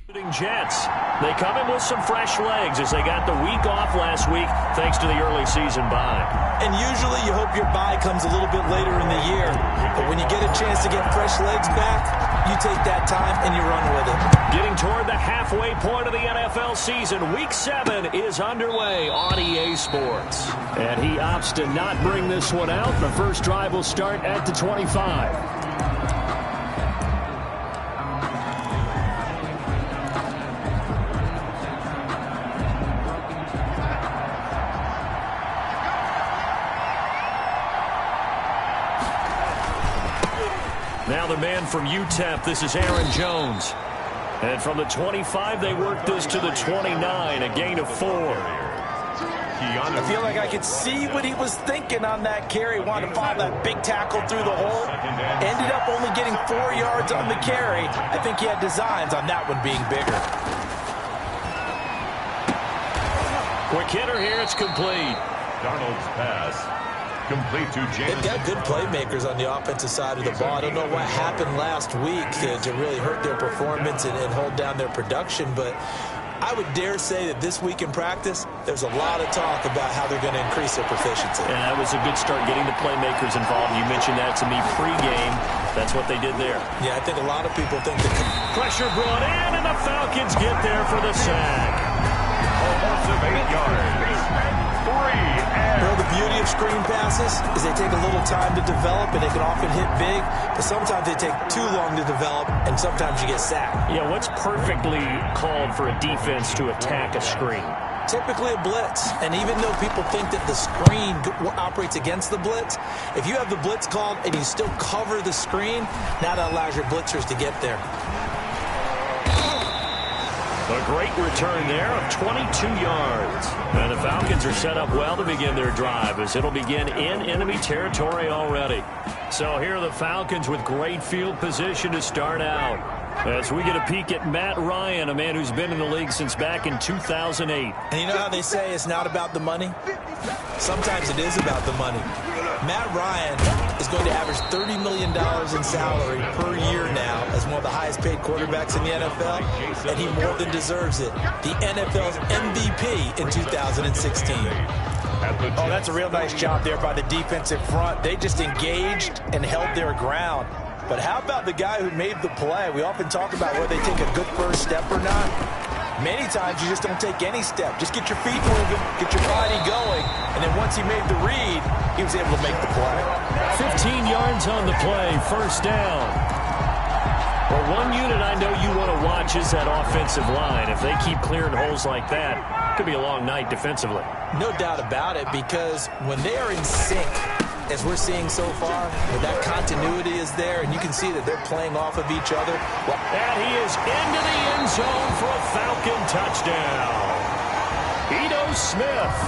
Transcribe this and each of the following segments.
Jets. They come in with some fresh legs as they got the week off last week thanks to the early season bye. And usually you hope your bye comes a little bit later in the year. But when you get a chance to get fresh legs back, you take that time and you run with it. Getting toward the halfway point of the NFL season, Week 7 is underway on EA Sports. And he opts to not bring this one out. The first drive will start at the 25. Now the man from UTEP, this is Aaron Jones. And from the 25, they work this to the 29, a gain of 4. I feel like I could see what he was thinking on that carry. Wanted to follow that big tackle through the hole. Ended up only getting 4 yards on the carry. I think he had designs on that one being bigger. Quick hitter here, it's complete. Darnold's pass. Complete to James. They've got good playmakers on the offensive side of the ball. I don't know what happened last week to really hurt their performance and hold down their production, but I would dare say that this week in practice, there's a lot of talk about how they're going to increase their proficiency. And that was a good start getting the playmakers involved. You mentioned that to me pregame. That's what they did there. Yeah, I think a lot of people think that pressure brought in, and the Falcons get there for the sack. Loss of 8 yards. 3 and... Well, the beauty of screen passes is they take a little time to develop, and they can often hit big, but sometimes they take too long to develop, and sometimes you get sacked. Yeah, what's perfectly called for a defense to attack a screen? Typically a blitz, and even though people think that the screen operates against the blitz, if you have the blitz called and you still cover the screen, now that allows your blitzers to get there. A great return there of 22 yards. And the Falcons are set up well to begin their drive as it'll begin in enemy territory already. So here are the Falcons with great field position to start out. As we get a peek at Matt Ryan, a man who's been in the league since back in 2008. And you know how they say it's not about the money? Sometimes it is about the money. Matt Ryan is going to average $30 million in salary per year now as one of the highest paid quarterbacks in the NFL, and he more than deserves it. The NFL's MVP in 2016. Oh, that's a real nice job there by the defensive front. They just engaged and held their ground. But how about the guy who made the play? We often talk about whether they take a good first step or not. Many times you just don't take any step. Just get your feet moving, get your body going, and then once he made the read, he was able to make the play. 15 yards on the play, first down. Well, one unit I know you want to watch is that offensive line. If they keep clearing holes like that, it could be a long night defensively. No doubt about it, because when they are in sync, as we're seeing so far, where that continuity is there, and you can see that they're playing off of each other. And he is into the end zone for a Falcon touchdown. Ito Smith,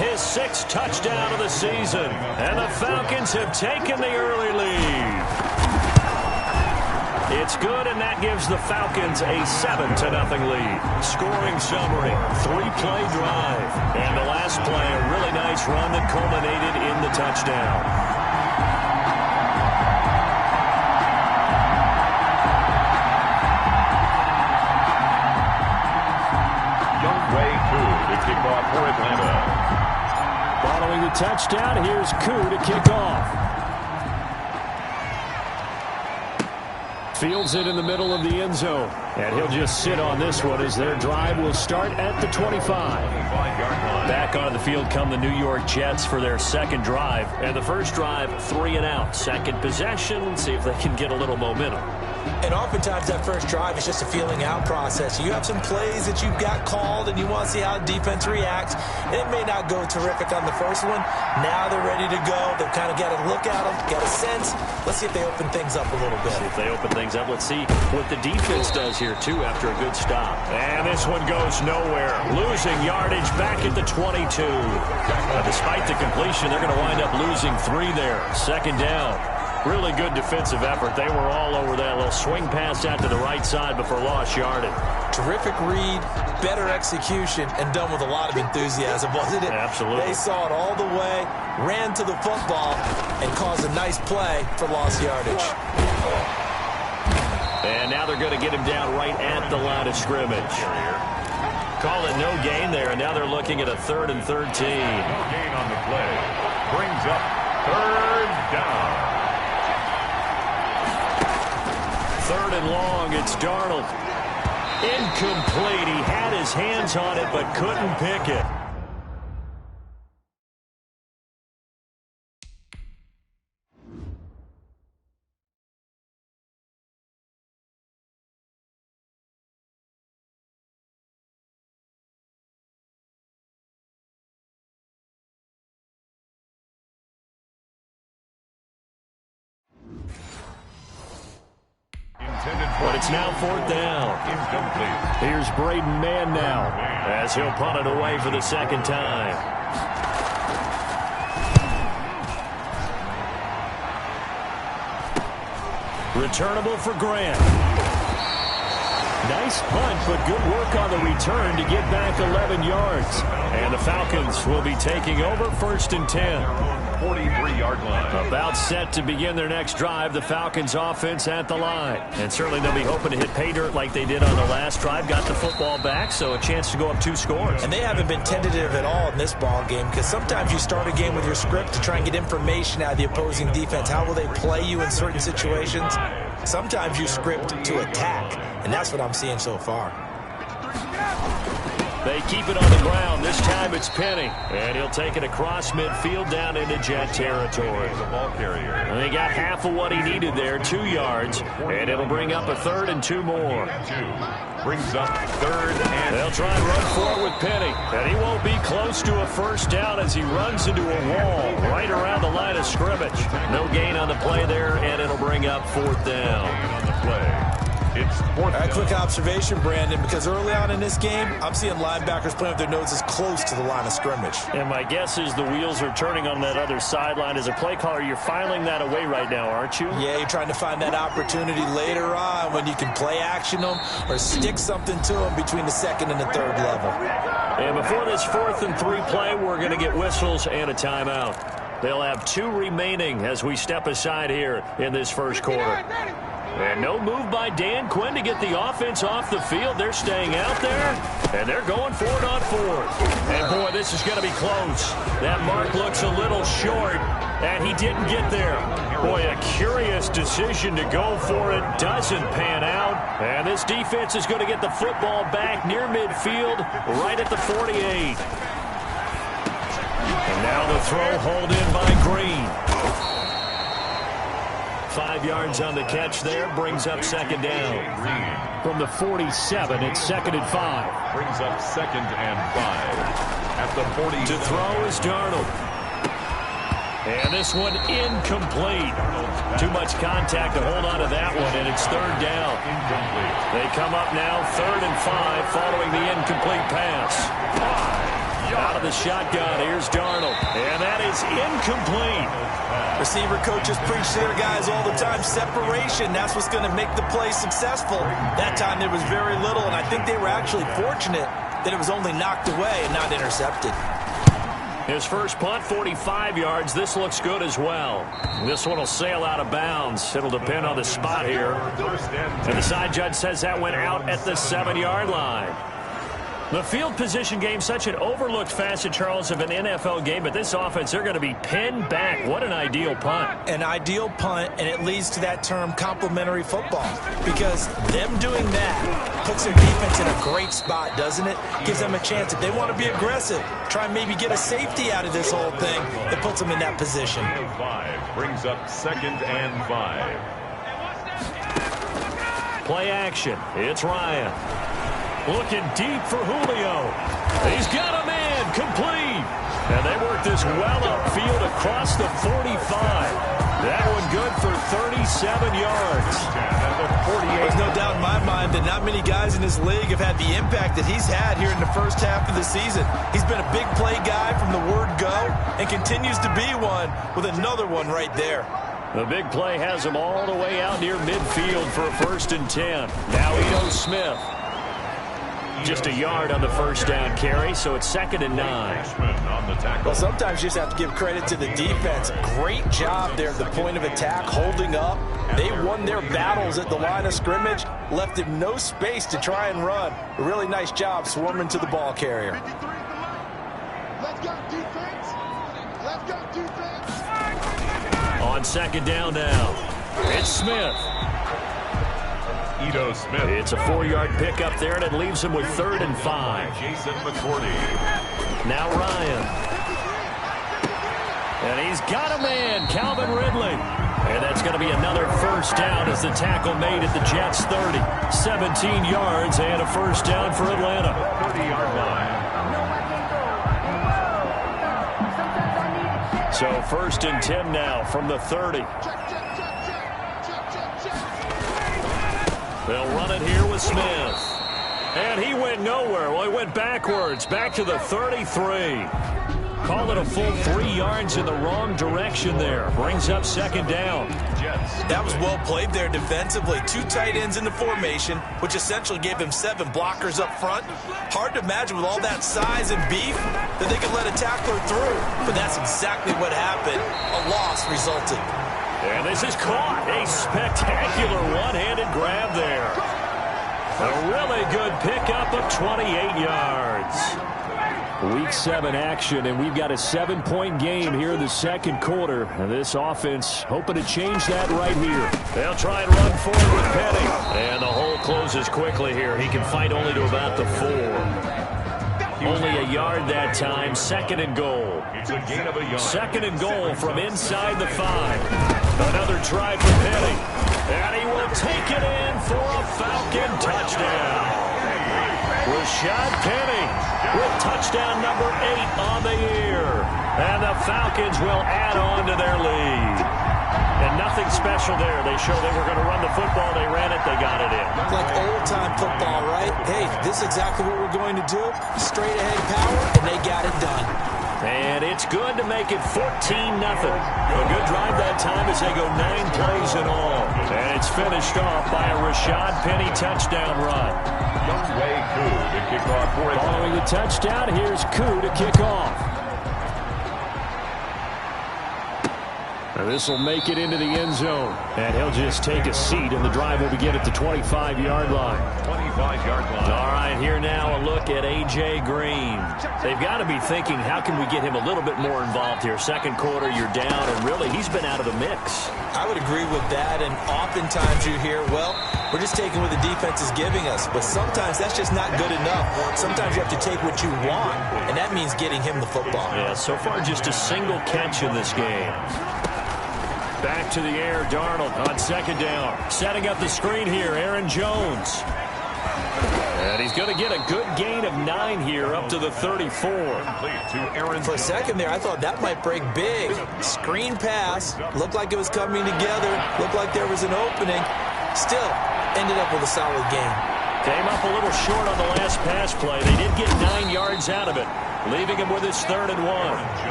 his 6th touchdown of the season, and the Falcons have taken the early lead. It's good, and that gives the Falcons a 7-0 lead. Scoring summary, 3-play drive. And the last play, a really nice run that culminated in the touchdown. Youngway Koo to kick off for Atlanta. Following the touchdown, here's Koo to kick off. Fields it in the middle of the end zone. And he'll just sit on this one as their drive will start at the 25. Back onto the field come the New York Jets for their second drive. And the first drive, 3 and out. Second possession, see if they can get a little momentum. And oftentimes that first drive is just a feeling out process. You have some plays that you've got called and you want to see how the defense reacts. And it may not go terrific on the first one. Now they're ready to go. They've kind of got a look at them, got a sense. Let's see if they open things up a little bit. See if they open things up. Let's see what the defense does here, too, after a good stop. And this one goes nowhere. Losing yardage back at the 22. Despite the completion, they're going to wind up losing 3 there. Second down. Really good defensive effort. They were all over that little swing pass out to the right side before lost yardage. Terrific read, better execution, and done with a lot of enthusiasm, wasn't it? Absolutely. They saw it all the way, ran to the football, and caused a nice play for lost yardage. And now they're going to get him down right at the line of scrimmage. Call it no gain there, and now they're looking at a 3rd and 13. No gain on the play. Brings up 3rd down. 3rd and long, it's Darnold. Incomplete. He had his hands on it but couldn't pick it. But it's now 4th down. Incomplete. Here's Braden Mann now as he'll punt it away for the 2nd time. Returnable for Grant. Nice punt, but good work on the return to get back 11 yards. And the Falcons will be taking over 1st and 10. 43-yard line. About set to begin their next drive, the Falcons offense at the line. And certainly they'll be hoping to hit pay dirt like they did on the last drive. Got the football back, so a chance to go up 2 scores. And they haven't been tentative at all in this ball game, because sometimes you start a game with your script to try and get information out of the opposing defense. How will they play you in certain situations? Sometimes you script to attack, and that's what I'm seeing so far. They keep it on the ground. This time it's Penny. And he'll take it across midfield down into Jet territory. The ball carrier. And they got half of what he needed there, 2 yards. And it'll bring up a 3rd and 2 more. 2. Brings up 3rd and... They'll try and run for it with Penny. And he won't be close to a 1st down as he runs into a wall right around the line of scrimmage. No gain on the play there, and it'll bring up 4th down. On the play. It's 4th down. A quick observation, Brandon, because early on in this game, I'm seeing linebackers playing with their noses close to the line of scrimmage. And my guess is the wheels are turning on that other sideline. As a play caller, you're filing that away right now, aren't you? Yeah, you're trying to find that opportunity later on when you can play action them or stick something to them between the 2nd and the 3rd level. And before this 4th and 3 play, we're going to get whistles and a timeout. They'll have 2 remaining as we step aside here in this 1st quarter. And no move by Dan Quinn to get the offense off the field. They're staying out there, and they're going for it on 4th. And, boy, this is going to be close. That mark looks a little short, and he didn't get there. Boy, a curious decision to go for it. Doesn't pan out. And this defense is going to get the football back near midfield, right at the 48. And now the throw hauled in by Green. 5 yards on the catch there, brings up 2nd down. From the 47, it's 2nd and 5. Brings up 2nd and 5. At the 40. To throw is Darnold. And this one incomplete. Too much contact to hold on to that one, and it's 3rd down. Incomplete. They come up now 3rd and 5 following the incomplete pass. Out of the shotgun, here's Darnold. And that is incomplete. Receiver coaches preach to their guys all the time. Separation, that's what's going to make the play successful. That time there was very little, and I think they were actually fortunate that it was only knocked away and not intercepted. His first punt, 45 yards. This looks good as well. This one will sail out of bounds. It'll depend on the spot here. And the side judge says that went out at the 7-yard line. The field position game, such an overlooked facet, Charles, of an NFL game, but this offense, they're going to be pinned back. What an ideal punt. An ideal punt, and it leads to that term complementary football, because them doing that puts their defense in a great spot, doesn't it? Gives them a chance. If they want to be aggressive, try and maybe get a safety out of this whole thing, it puts them in that position. 5 brings up 2nd and 5. Play action. It's Ryan. Looking deep for Julio. He's got a man complete. And they work this well upfield across the 45. That one good for 37 yards. There's no doubt in my mind that not many guys in this league have had the impact that he's had here in the first half of the season. He's been a big play guy from the word go and continues to be one with another one right there. The big play has him all the way out near midfield for a 1st and 10. Now Ito Smith. Just a yard on the first down carry, so it's 2nd and 9. Well, sometimes you just have to give credit to the defense. Great job there at the point of attack, holding up. They won their battles at the line of scrimmage, left him no space to try and run. A really nice job swarming to the ball carrier. Let's go defense. Let's go defense. On 2nd down now, it's Smith. Smith. It's a 4-yard pickup there, and it leaves him with 3rd and 5. Jason McCourty. Now Ryan. And he's got a man, Calvin Ridley. And that's going to be another first down as the tackle made at the Jets' 30. 17 yards and a first down for Atlanta. 30-yard line. So 1st and 10 now from the 30. They'll run it here with Smith. And he went nowhere. Well, he went backwards, back to the 33. Call it a full 3 yards in the wrong direction there. Brings up 2nd down. That was well played there defensively. 2 tight ends in the formation, which essentially gave him 7 blockers up front. Hard to imagine with all that size and beef that they could let a tackler through. But that's exactly what happened. A loss resulted. And this is caught. A spectacular one-handed grab there. A really good pickup of 28 yards. Week 7 action, and we've got a 7-point game here in the second quarter. And this offense hoping to change that right here. They'll try and run forward with Petty. And the hole closes quickly here. He can fight only to about the 4. Only a yard that time. 2nd and goal. It's a gain of a yard. 2nd and goal from inside the 5. Another try for Petty. And he will take it in for a Falcon touchdown. Rashad Penny with touchdown number 8 on the year. And the Falcons will add on to their lead. And nothing special there. They showed they were going to run the football. They ran it. They got it in. Like old-time football, right? Hey, this is exactly what we're going to do. Straight-ahead power, and they got it done. And it's good to make it 14-0. A good drive that time as they go 9 plays in all. And it's finished off by a Rashad Penny touchdown run. Youngway Koo to kick off for it. Following the touchdown, here's Koo to kick off. And this will make it into the end zone. And he'll just take a seat, and the drive will begin at the 25-yard line. 25-yard line. All right, here now a look at A.J. Green. They've got to be thinking, how can we get him a little bit more involved here? Second quarter, you're down, and really, he's been out of the mix. I would agree with that, and oftentimes you hear, well, we're just taking what the defense is giving us. But sometimes that's just not good enough. Sometimes you have to take what you want, and that means getting him the football. Yeah, so far just a single catch in this game. Back to the air, Darnold on 2nd down. Setting up the screen here, Aaron Jones. And he's going to get a good gain of 9 here up to the 34. For a second there, I thought that might break big. Screen pass. Looked like it was coming together. Looked like there was an opening. Still, ended up with a solid game. Came up a little short on the last pass play. They did get 9 yards out of it, leaving him with his 3rd and 1.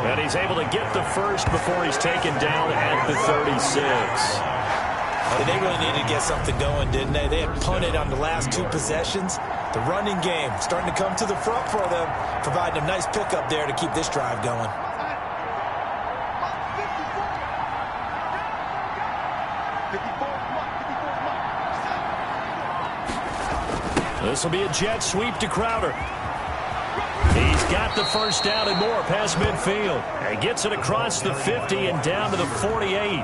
And he's able to get the first before he's taken down at the 36. They really needed to get something going, didn't they? They had punted on the last 2 possessions. The running game starting to come to the front for them, providing a nice pickup there to keep this drive going. This will be a jet sweep to Crowder. He's got the first down and more past midfield. He gets it across the 50 and down to the 48.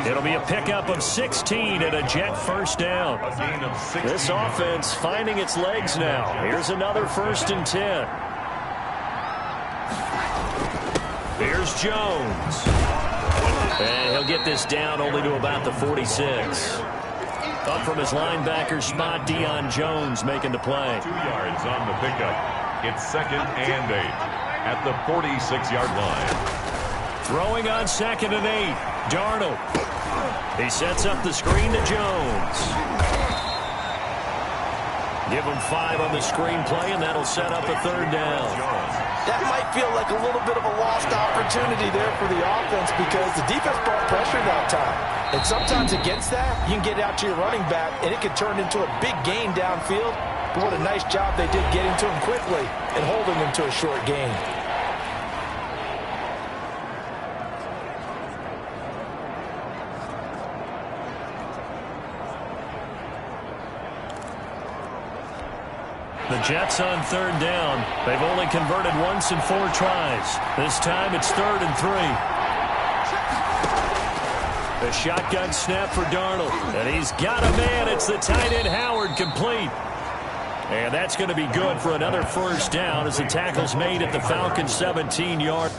It'll be a pickup of 16 and a Jet first down. This offense finding its legs now. Here's another 1st and 10. Here's Jones. And he'll get this down only to about the 46. Up from his linebacker spot, Deion Jones making the play. 2 yards on the pickup. It's 2nd and 8 at the 46-yard line. Throwing on 2nd and 8. Darnold. He sets up the screen to Jones. Give him 5 on the screen play, and that'll set up a 3rd down. That might feel like a little bit of a lost opportunity there for the offense because the defense brought pressure that time. And sometimes against that, you can get out to your running back, and it can turn into a big gain downfield. But what a nice job they did getting to him quickly and holding him to a short gain. The Jets on third down. They've only converted once in 4 tries. This time it's 3rd and 3. The shotgun snap for Darnold. And he's got a man. It's the tight end Howard, complete. And that's going to be good for another first down as the tackle's made at the Falcons' 17-yard.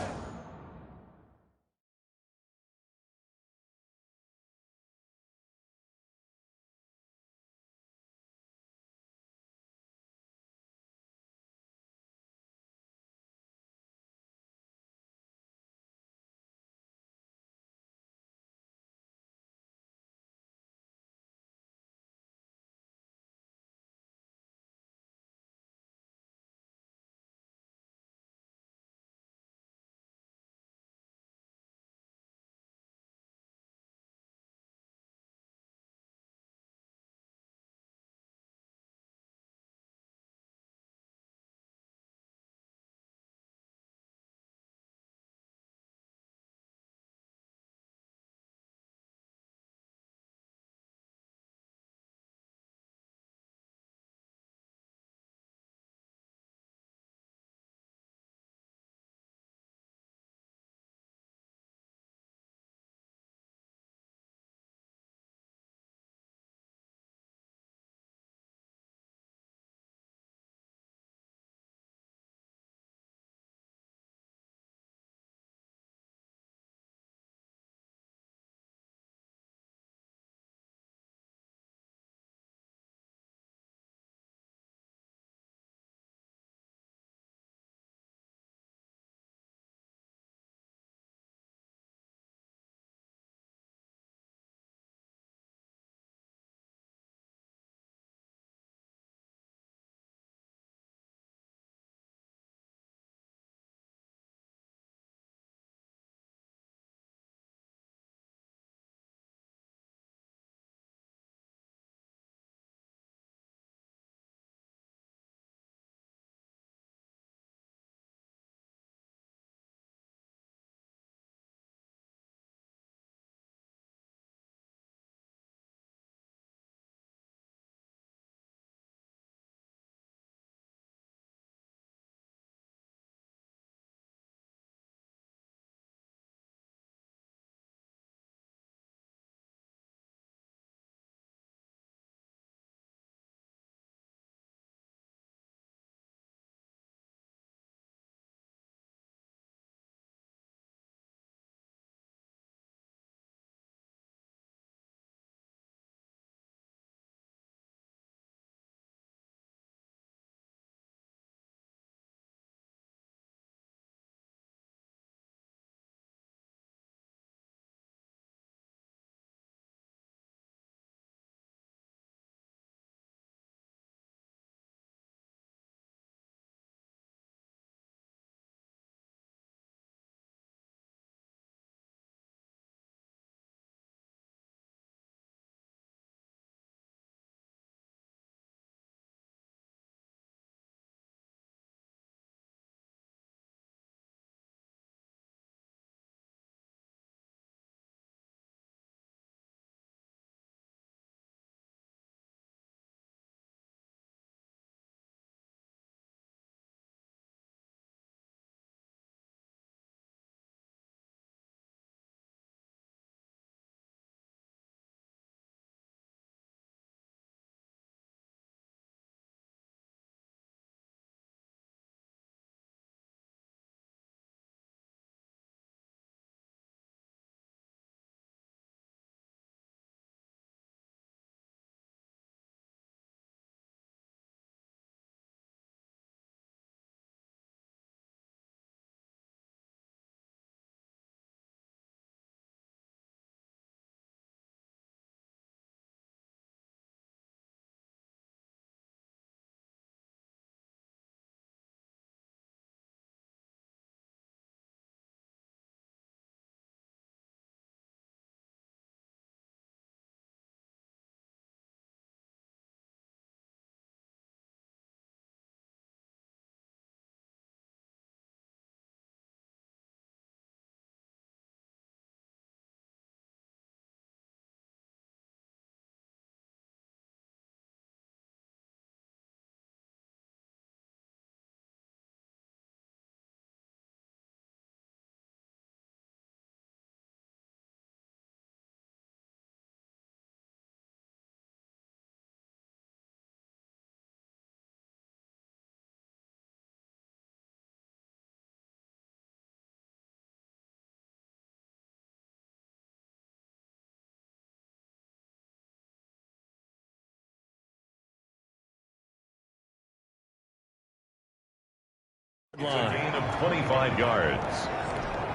It's a gain of 25 yards.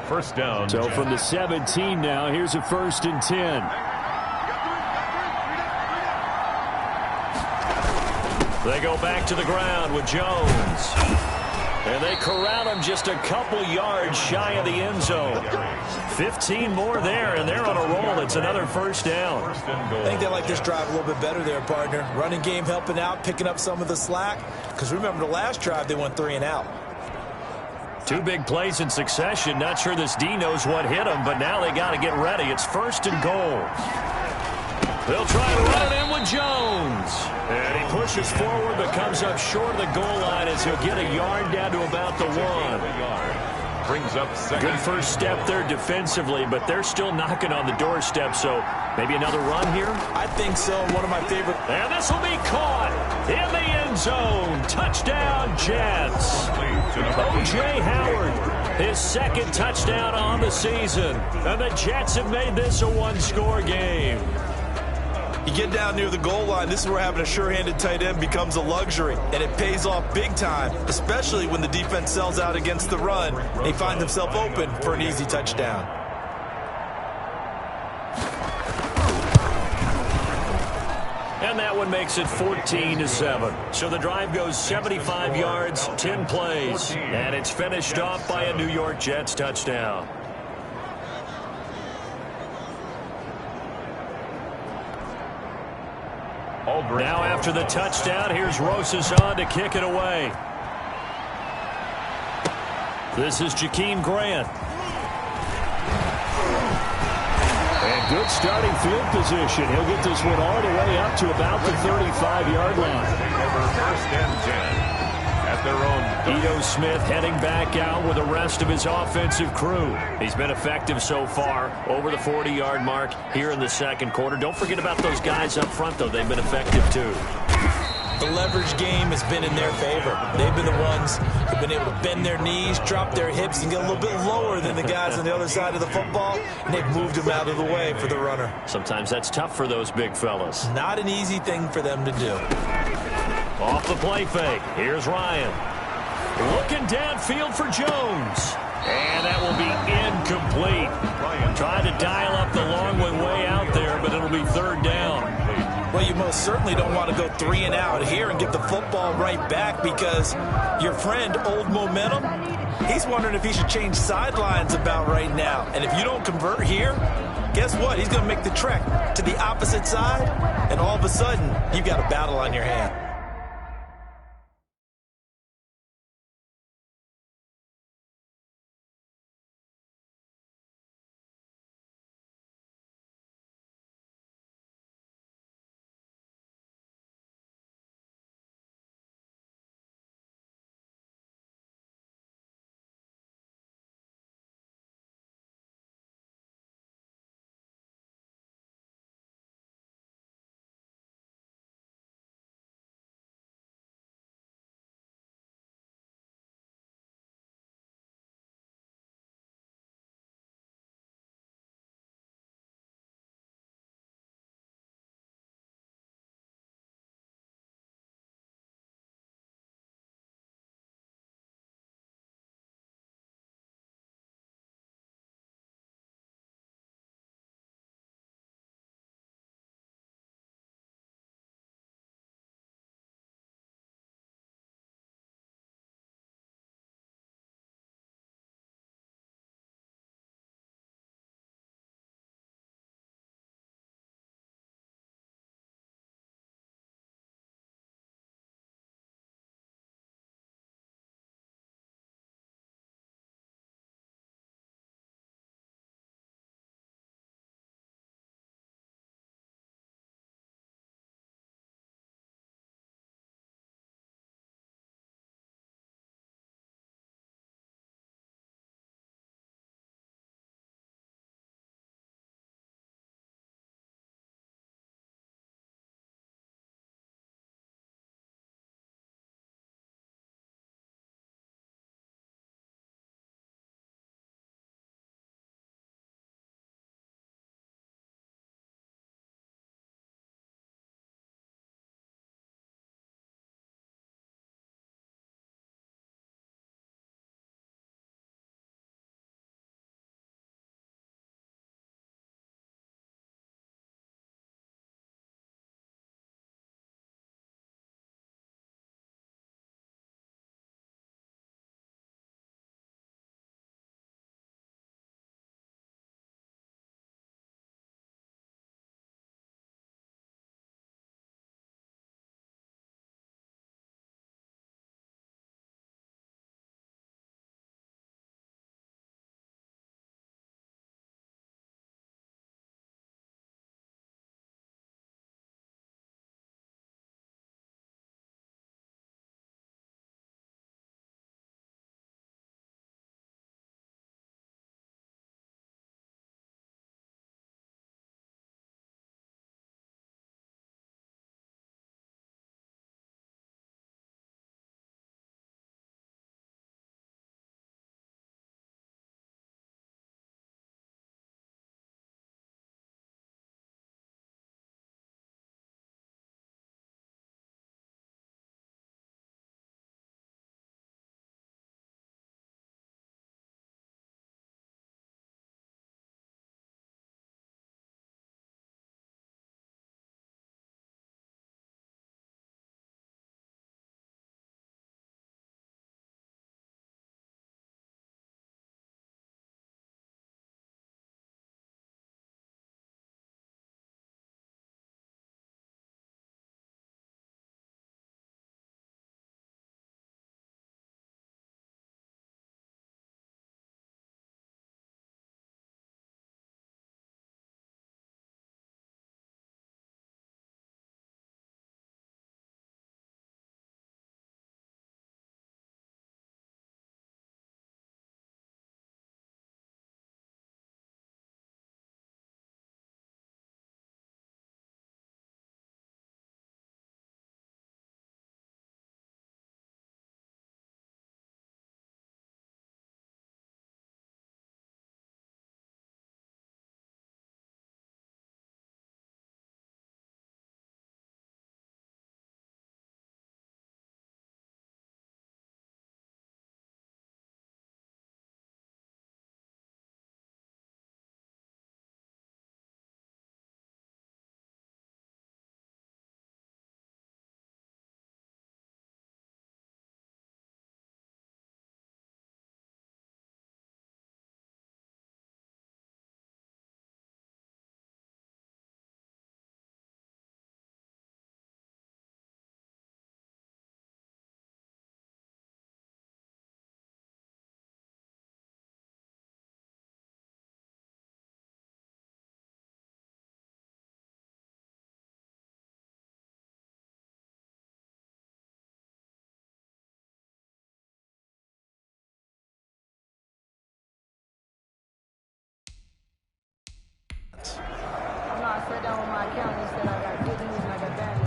First down. So from the 17 now, here's a 1st and 10. They go back to the ground with Jones. And they corral him just a couple yards shy of the end zone. 15 more there, and they're on a roll. It's another 1st down. I think they like this drive a little bit better there, partner. Running game helping out, picking up some of the slack. Because remember, the last drive, they went 3 and out. 2 big plays in succession. Not sure this D knows what hit him, but now they got to get ready. It's 1st and goal. They'll try to run it in with Jones. And he pushes forward but comes up short of the goal line as he'll get a yard down to about the 1. Brings up second. Good first step there defensively, but they're still knocking on the doorstep, so maybe another run here? I think so. One of my favorite. And this will be caught in the end zone. Touchdown, Jets. O.J. Howard, his 2nd touchdown on the season. And the Jets have made this a 1-score game. You get down near the goal line, this is where having a sure-handed tight end becomes a luxury, and it pays off big time, especially when the defense sells out against the run. They find themselves open for an easy touchdown. And that one makes it 14-7. So the drive goes 75 yards, 10 plays, and it's finished off by a New York Jets touchdown. Now after the touchdown, here's Rosas on to kick it away. This is Jakeem Grant. And good starting field position. He'll get this one all the way up to about the 35-yard line. First and 10 at their own. Ito Smith heading back out with the rest of his offensive crew. He's been effective so far over the 40-yard mark here in the 2nd quarter. Don't forget about those guys up front, though. They've been effective, too. The leverage game has been in their favor. They've been the ones who've been able to bend their knees, drop their hips, and get a little bit lower than the guys on the other side of the football, and they've moved them out of the way for the runner. Sometimes that's tough for those big fellas. Not an easy thing for them to do. Off the play fake. Here's Ryan. Looking downfield for Jones. And that will be incomplete. Trying to dial up the long way out there, but it'll be 3rd down. Well, you most certainly don't want to go 3 and out here and get the football right back because your friend, Old Momentum, he's wondering if he should change sidelines about right now. And if you don't convert here, guess what? He's going to make the trek to the opposite side, and all of a sudden, you've got a battle on your hand.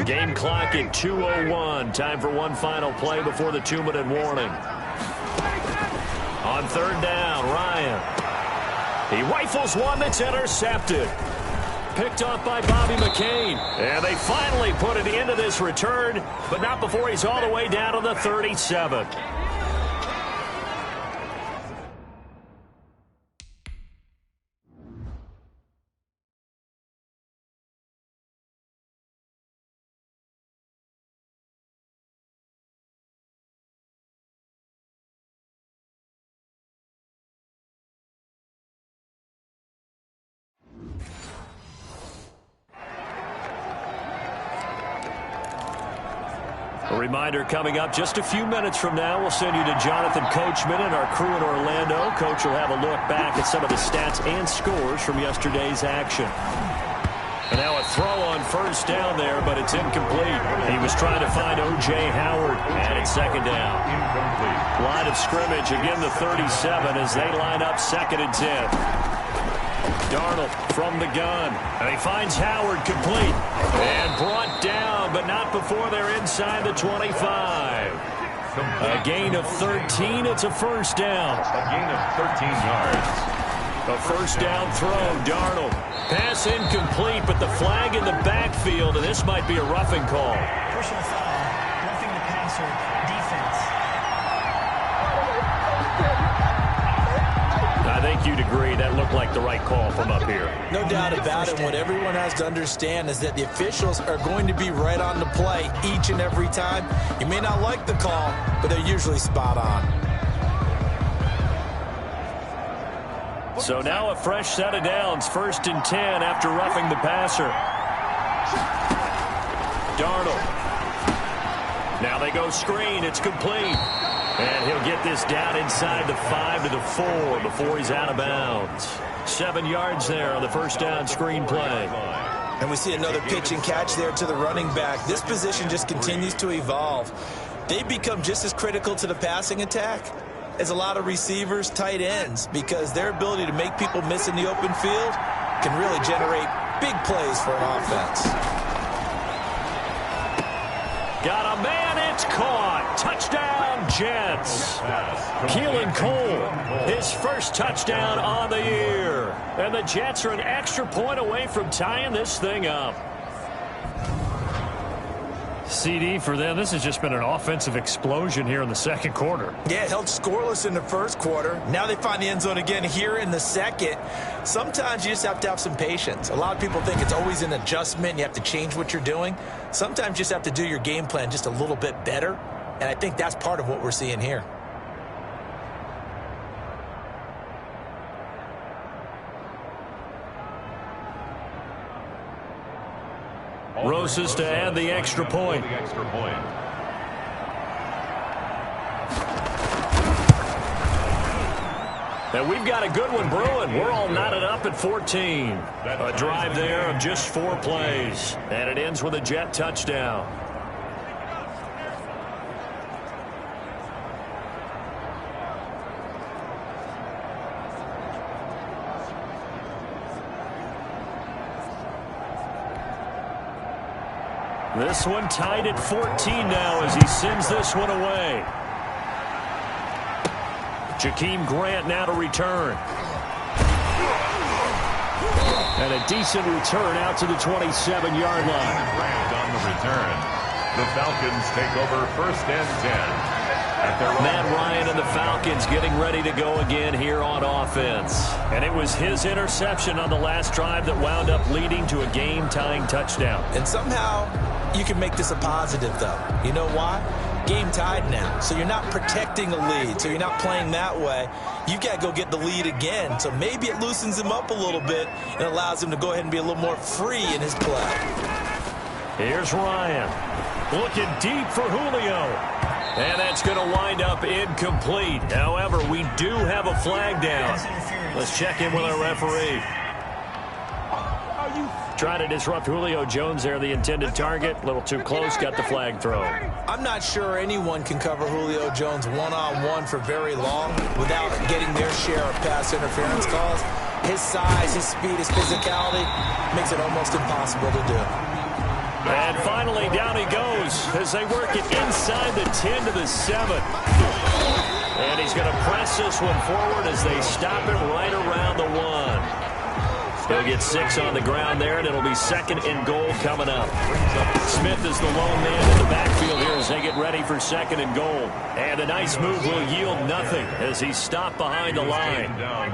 Game clock at 2:01. Time for one final play before the 2-minute warning. On third down, Ryan. He rifles one that's intercepted. Picked off by Bobby McCain. And they finally put an end to this return, but not before he's all the way down to the 37. A reminder coming up just a few minutes from now, we'll send you to Jonathan Coachman and our crew in Orlando. Coach will have a look back at some of the stats and scores from yesterday's action. And now a throw on first down there, but it's incomplete. He was trying to find O.J. Howard, and it's second down. Incomplete. Line of scrimmage, again the 37 as they line up 2nd and 10. Darnold from the gun, and he finds Howard complete and brought down, but not before they're inside the 25. A gain of 13. It's a first down. A gain of 13 yards. A first down throw. Darnold. Pass incomplete, but the flag in the backfield, and this might be a roughing call. Personal foul, roughing the passer, defense. I think you'd agree that looked like the right call from up here. No doubt about it. What everyone has to understand is that the officials are going to be right on the play each and every time. You may not like the call, but they're usually spot on. So now a fresh set of downs. 1st and 10 after roughing the passer. Darnold. Now they go screen. It's complete. And he'll get this down inside the 5 to the 4 before he's out of bounds. 7 yards there on the first down screen play. And we see another pitch and catch there to the running back. This position just continues to evolve. They become just as critical to the passing attack as a lot of receivers, tight ends, because their ability to make people miss in the open field can really generate big plays for an offense. Got a man, it's caught. Touchdown, Jets. Keelan Cole, his first touchdown on the year. And the Jets are an extra point away from tying this thing up. CD for them, this has just been an offensive explosion here in the second quarter. Yeah, held scoreless in the first quarter. Now they find the end zone again here in the second. Sometimes you just have to have some patience. A lot of people think it's always an adjustment. You have to change what you're doing. Sometimes you just have to do your game plan just a little bit better. And I think that's part of what we're seeing here. Rosas to add the extra point. And we've got a good one brewing. We're all knotted up at 14. A drive there of just 4 plays. And it ends with a Jet touchdown. This one tied at 14 now as he sends this one away. Jakeem Grant now to return. And a decent return out to the 27-yard line. Grant on the return. The Falcons take over 1st and 10. Matt Ryan and the Falcons getting ready to go again here on offense. And it was his interception on the last drive that wound up leading to a game-tying touchdown. And somehow you can make this a positive, though. You know why? Game tied now, so you're not protecting a lead, so you're not playing that way. You've got to go get the lead again, so maybe it loosens him up a little bit and allows him to go ahead and be a little more free in his play. Here's Ryan looking deep for Julio. And that's going to wind up incomplete. However, we do have a flag down. Let's check in with our referee. Trying to disrupt Julio Jones there, the intended target. A little too close, got the flag thrown. I'm not sure anyone can cover Julio Jones one-on-one for very long without getting their share of pass interference calls. his size, his speed, his physicality makes it almost impossible to do. And finally, down he goes as they work it inside the 10 to the 7. And he's going to press this one forward as they stop it right around the 1. He'll get 6 on the ground there, and it'll be 2nd and goal coming up. Smith is the lone man in the backfield here as they get ready for 2nd and goal. And a nice move will yield nothing as he's stopped behind the line.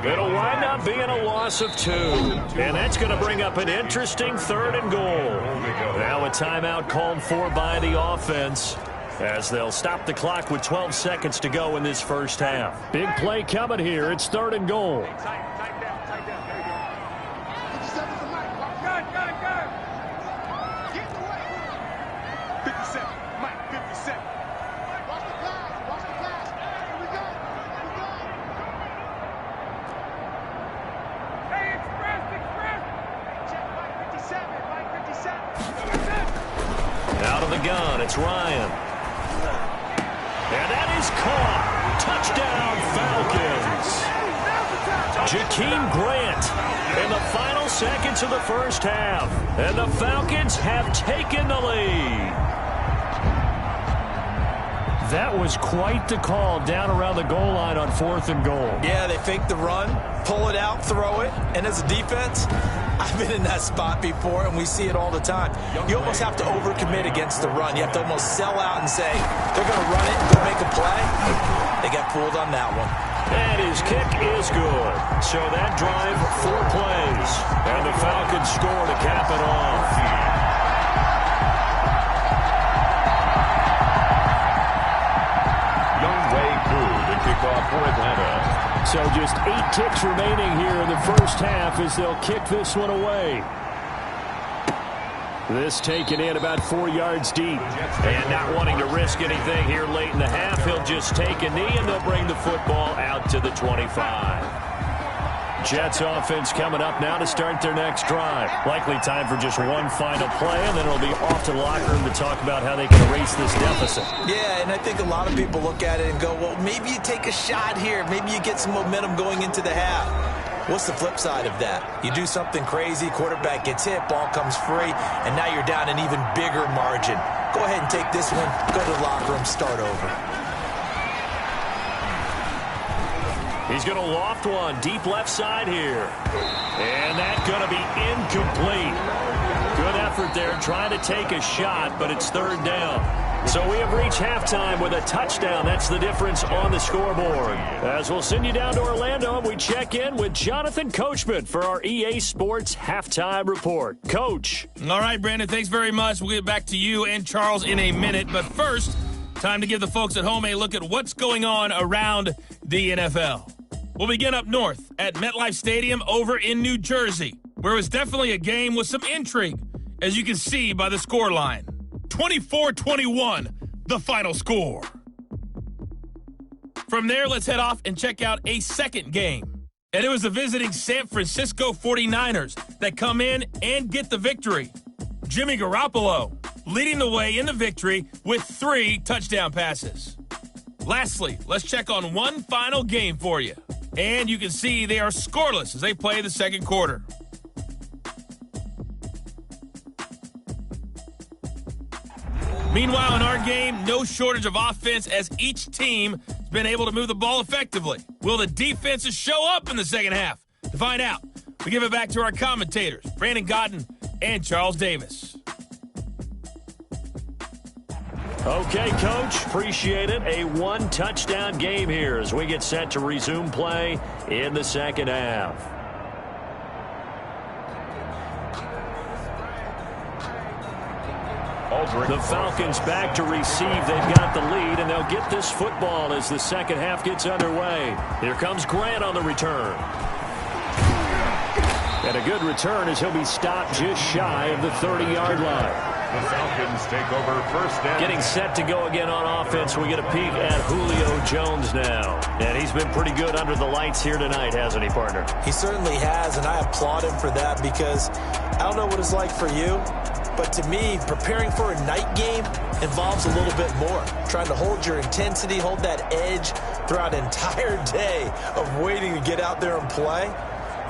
It'll wind up being a loss of 2. And that's going to bring up an interesting 3rd and goal. Now a timeout called for by the offense, as they'll stop the clock with 12 seconds to go in this first half. Big play coming here. It's 3rd and goal. Out of the gun, it's Ryan. And that is caught. Touchdown, Falcons. Jakeem Grant in the final seconds of the first half. And the Falcons have taken the lead. That was quite the call down around the goal line on 4th and goal. Yeah, they fake the run, pull it out, throw it. And as a defense, I've been in that spot before, and we see it all the time. You almost have to overcommit against the run. You have to almost sell out and say, they're going to run it and go make a play. They got fooled on that one. And his kick is good. So that drive, 4 plays. And the Falcons score to cap it off. Kickoff for Atlanta. So just 8 ticks remaining here in the first half as they'll kick this one away. This taken in about 4 yards deep. And not wanting to risk anything here late in the half, he'll just take a knee and they'll bring the football out to the 25. Jets offense coming up now to start their next drive. Likely time for just one final play, and then it'll be off to the locker room to talk about how they can erase this deficit. Yeah, and I think a lot of people look at it and go, well, maybe you take a shot here. Maybe you get some momentum going into the half. What's the flip side of that? You do something crazy, quarterback gets hit, ball comes free, and now you're down an even bigger margin. Go ahead and take this one, go to the locker room, start over. He's going to loft one deep left side here. And that's going to be incomplete. Good effort there trying to take a shot, but it's 3rd down. So we have reached halftime with a touchdown. That's the difference on the scoreboard. As we'll send you down to Orlando, and we check in with Jonathan Coachman for our EA Sports Halftime Report. Coach. All right, Brandon, thanks very much. We'll get back to you and Charles in a minute. But first, time to give the folks at home a look at what's going on around the NFL. We'll begin up north at MetLife Stadium over in New Jersey, where it was definitely a game with some intrigue, as you can see by the score line. 24-21, the final score. From there, let's head off and check out a second game. And it was the visiting San Francisco 49ers that come in and get the victory. Jimmy Garoppolo leading the way in the victory with 3 touchdown passes. Lastly, let's check on one final game for you. And you can see they are scoreless as they play the second quarter. Meanwhile, in our game, no shortage of offense as each team has been able to move the ball effectively. Will the defenses show up in the second half? To find out, we give it back to our commentators, Brandon Godden and Charles Davis. Okay, Coach, appreciate it. A 1-touchdown game here as we get set to resume play in the second half. The Falcons back to receive. They've got the lead, and they'll get this football as the second half gets underway. Here comes Grant on the return. And a good return as he'll be stopped just shy of the 30-yard line. The Falcons take over first down. Getting set to go again on offense. We get a peek at Julio Jones now. And he's been pretty good under the lights here tonight, hasn't he, partner? He certainly has, and I applaud him for that because I don't know what it's like for you, but to me, preparing for a night game involves a little bit more. Trying to hold your intensity, hold that edge throughout an entire day of waiting to get out there and play.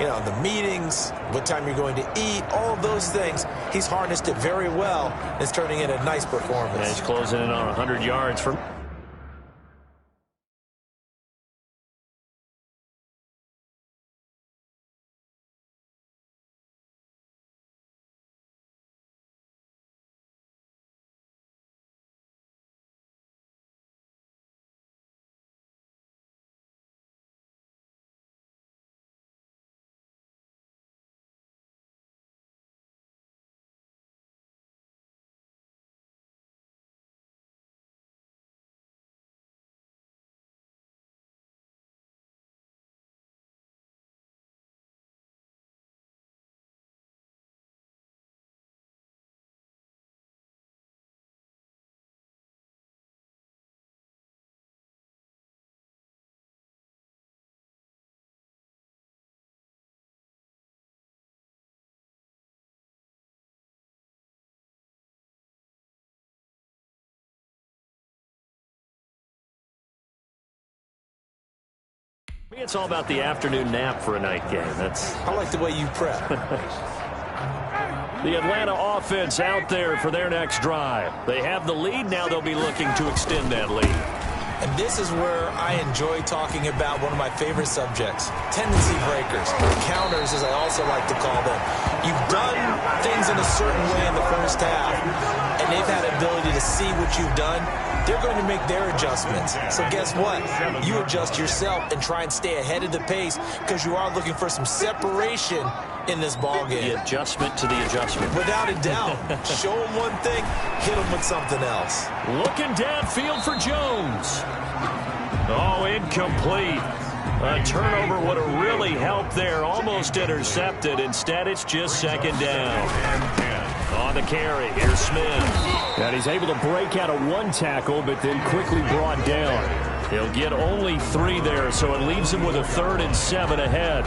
the meetings, what time you're going to eat, all of those things. He's harnessed it very well. It's turning in a nice performance. And he's closing in on 100 yards from. It's all about the afternoon nap for a night game. I like the way you prep. The Atlanta offense out there for their next drive. They have the lead. Now they'll be looking to extend that lead. And this is where I enjoy talking about one of my favorite subjects, tendency breakers, or counters as I also like to call them. You've done things in a certain way in the first half, and they've had ability to see what you've done. They're going to make their adjustments. So guess what? You adjust yourself and try and stay ahead of the pace because you are looking for some separation in this ball game. The adjustment to the adjustment. Without a doubt. Show them one thing, hit them with something else. Looking downfield for Jones. Oh, incomplete. A turnover would have really helped there. Almost intercepted. Instead, it's just second down. On the carry, here's Smith. And he's able to break out of one tackle, but then quickly brought down. He'll get only 3 there, so it leaves him with a 3rd and 7 ahead.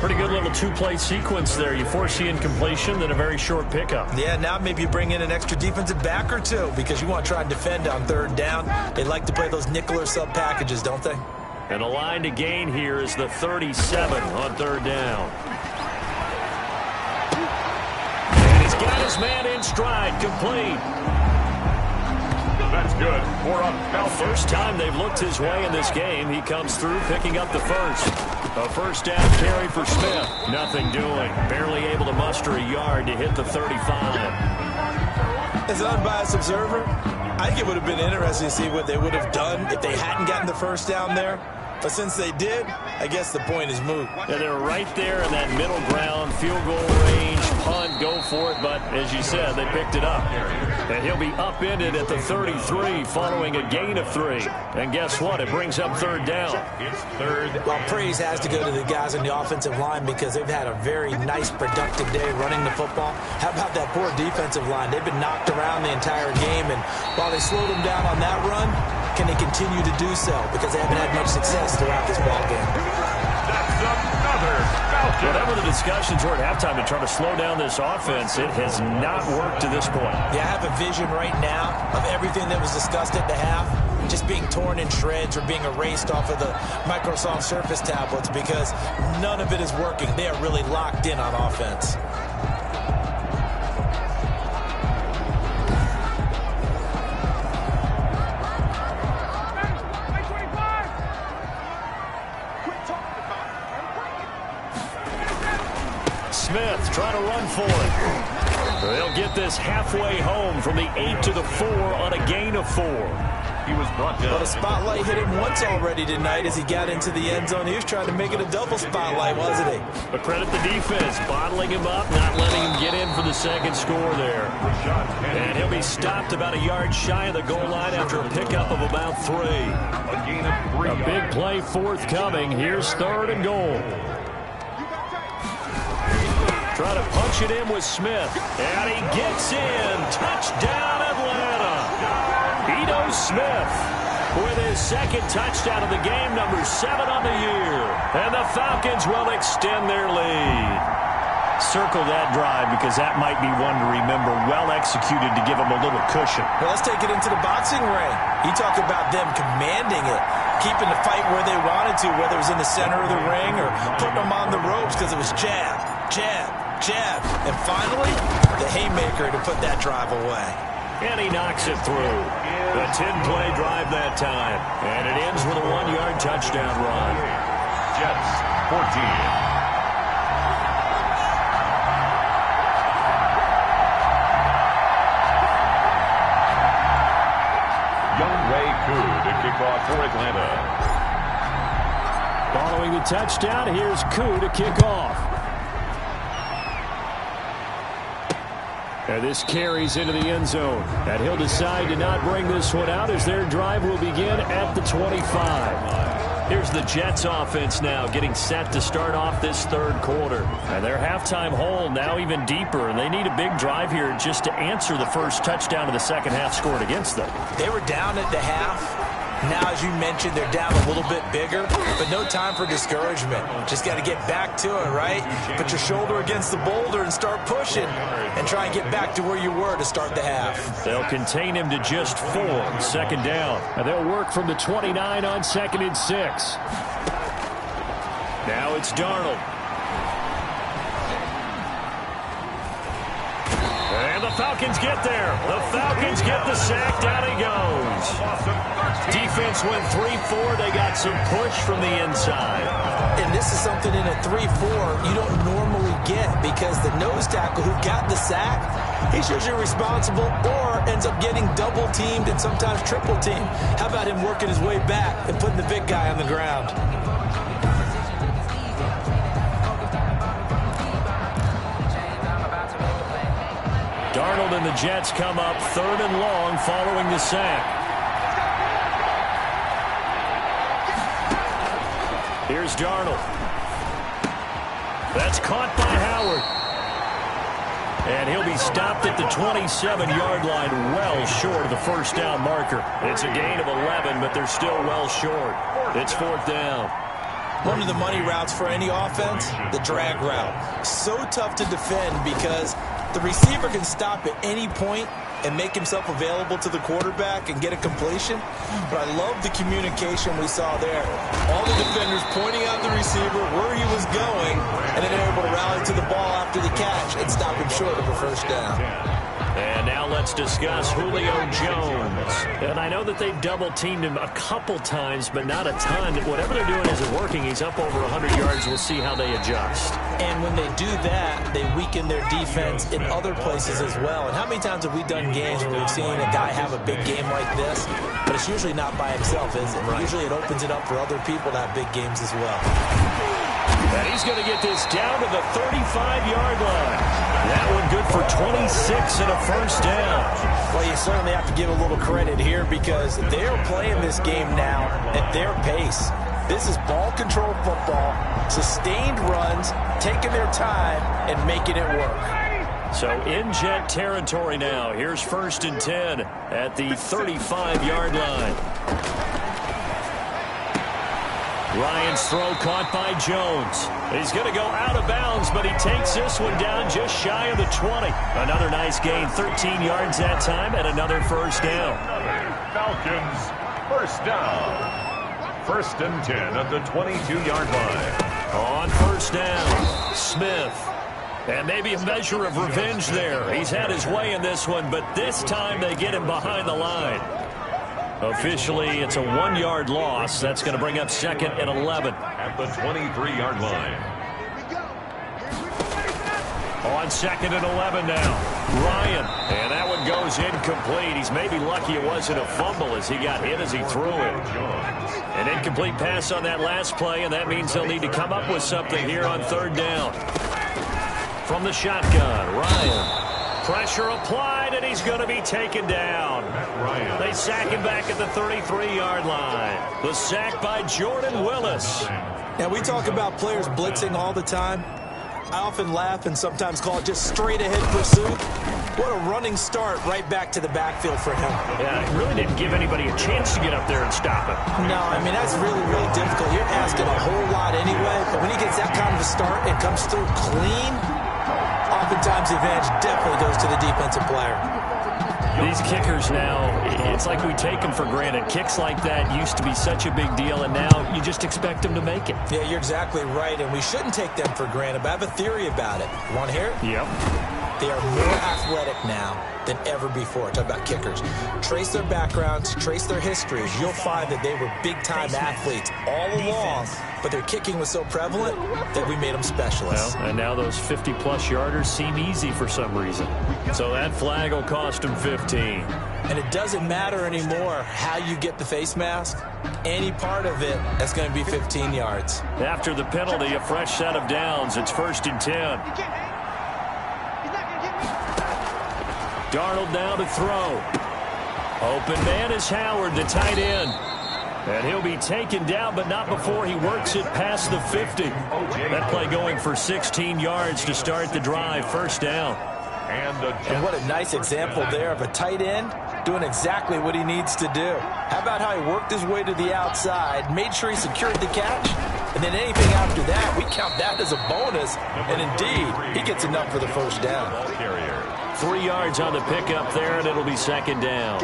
Pretty good little 2-play sequence there. You force the incompletion, then a very short pickup. Yeah, now maybe you bring in an extra defensive back or two because you want to try and defend on 3rd down. They like to play those nickel or sub packages, don't they? And the line to gain here is the 37 on 3rd down. And he's got his man in stride, complete. That's good for a Falcons. First time they've looked his way in this game. He comes through picking up the first. A first down carry for Smith. Nothing doing. Barely able to muster a yard to hit the 35. As an unbiased observer, I think it would have been interesting to see what they would have done if they hadn't gotten the first down there. But since they did, I guess the point is moot. Yeah, they're right there in that middle ground, field goal range, punt, go for it. But as you said, they picked it up. And he'll be upended at the 33 following a gain of 3. And guess what? It brings up 3rd down. It's 3rd. Well, praise has to go to the guys on the offensive line because they've had a very nice, productive day running the football. How about that poor defensive line? They've been knocked around the entire game. And while they slowed them down on that run, can they continue to do so? Because they haven't had much success throughout this ball game. That's another Falcon. Whatever the discussions were at halftime to try to slow down this offense, it has not worked to this point. Yeah, I have a vision right now of everything that was discussed at the half just being torn in shreds or being erased off of the Microsoft Surface tablets because none of it is working. They are really locked in on offense. Smith trying to run for it. They'll get this halfway home from the 8 to the 4 on a gain of 4. He was brought down. Well, the spotlight hit him once already tonight as he got into the end zone. He was trying to make it a double spotlight, wasn't he? But credit the defense, bottling him up, not letting him get in for the second score there. And he'll be stopped about a yard shy of the goal line after a pickup of about 3. A gain of 3. A big play forthcoming. Here's 3rd and goal. Try to punch it in with Smith. And he gets in. Touchdown, Atlanta. Ito Smith with his second touchdown of the game, number 7 on the year. And the Falcons will extend their lead. Circle that drive because that might be one to remember. Well executed to give them a little cushion. Well, let's take it into the boxing ring. You talk about them commanding it, keeping the fight where they wanted to, whether it was in the center of the ring or putting them on the ropes because it was jab, jab, jab. And finally, the haymaker to put that drive away. And he knocks it through. The 10-play drive that time. And it ends with a 1-yard touchdown run. Jets 14. To kick off for Atlanta. Following the touchdown, here's Koo to kick off. And this carries into the end zone. And he'll decide to not bring this one out as their drive will begin at the 25. Here's the Jets offense now getting set to start off this third quarter. And their halftime hole now even deeper. And they need a big drive here just to answer the first touchdown of the second half scored against them. They were down at the half. Now, as you mentioned, they're down a little bit bigger, but no time for discouragement. Just got to get back to it, right? Put your shoulder against the boulder and start pushing and try and get back to where you were to start the half. They'll contain him to just 4, second down. And they'll work from the 29 on 2nd and 6. Now it's Darnold. And the Falcons get there. The Falcons get the sack. Down he goes. Defense went 3-4. They got some push from the inside. And this is something in a 3-4 you don't normally get because the nose tackle who got the sack, he's usually responsible or ends up getting double teamed and sometimes triple teamed. How about him working his way back and putting the big guy on the ground? Darnold and the Jets come up 3rd and long following the sack. Here's Darnold. That's caught by Howard. And he'll be stopped at the 27-yard line, well short of the first down marker. It's a gain of 11, but they're still well short. It's 4th down. One of the money routes for any offense, the drag route. So tough to defend because the receiver can stop at any point and make himself available to the quarterback and get a completion. But I love the communication we saw there. All the defenders pointing out the receiver where he was going, and then they're able to rally to the ball after the catch and stop him short of a first down. And now let's discuss Julio Jones. And I know that they've double-teamed him a couple times, but not a ton. Whatever they're doing isn't working. He's up over 100 yards. We'll see how they adjust. And when they do that, they weaken their defense in other places as well. And how many times have we done games where we've seen a guy have a big game like this? But it's usually not by himself, is it? Right. Usually it opens it up for other people to have big games as well. And he's going to get this down to the 35-yard line. That one good for 26 and a first down. Well, you certainly have to give a little credit here because they're playing this game now at their pace. This is ball control football, sustained runs, taking their time and making it work. So in Jet territory now. Here's 1st and 10 at the 35-yard line. Ryan's throw caught by Jones. He's going to go out of bounds, but he takes this one down just shy of the 20. Another nice gain, 13 yards that time, and another first down. Falcons, first down. 1st and 10 at the 22-yard line. On first down, Smith. And maybe a measure of revenge there. He's had his way in this one, but this time they get him behind the line. Officially, it's a 1-yard loss. That's going to bring up 2nd and 11. At the 23-yard line. On 2nd and 11 now. Ryan. And that one goes incomplete. He's maybe lucky it wasn't a fumble as he got hit as he threw it. An incomplete pass on that last play, and that means they'll need to come up with something here on 3rd down. From the shotgun, Ryan. Pressure applied, and he's going to be taken down. They sack him back at the 33-yard line. The sack by Jordan Willis. Now, we talk about players blitzing all the time. I often laugh and sometimes call it just straight-ahead pursuit. What a running start right back to the backfield for him. Yeah, it really didn't give anybody a chance to get up there and stop him. No, I mean, that's really, really difficult. You're asking a whole lot anyway, but when he gets that kind of a start and comes through clean, Oftentimes, the advantage definitely goes to the defensive player. These kickers now, it's like we take them for granted. Kicks like that used to be such a big deal, and now you just expect them to make it. Yeah, you're exactly right, and we shouldn't take them for granted, but I have a theory about it. You want to hear it? Yep. They are more athletic now than ever before. Talk about kickers. Trace their backgrounds, trace their histories. You'll find that they were big-time athletes all along, but their kicking was so prevalent that we made them specialists. Well, and now those 50-plus yarders seem easy for some reason. So that flag will cost them 15. And it doesn't matter anymore how you get the face mask. Any part of it, that's going to be 15 yards. After the penalty, a fresh set of downs. It's 1st and 10. Darnold now to throw. Open man is Howard, the tight end. And he'll be taken down, but not before he works it past the 50. That play going for 16 yards to start the drive. 1st down. And what a nice example there of a tight end doing exactly what he needs to do. How about how he worked his way to the outside, made sure he secured the catch, and then anything after that, we count that as a bonus. And indeed, he gets enough for the 1st down. 3 yards on the pickup there, and it'll be 2nd down.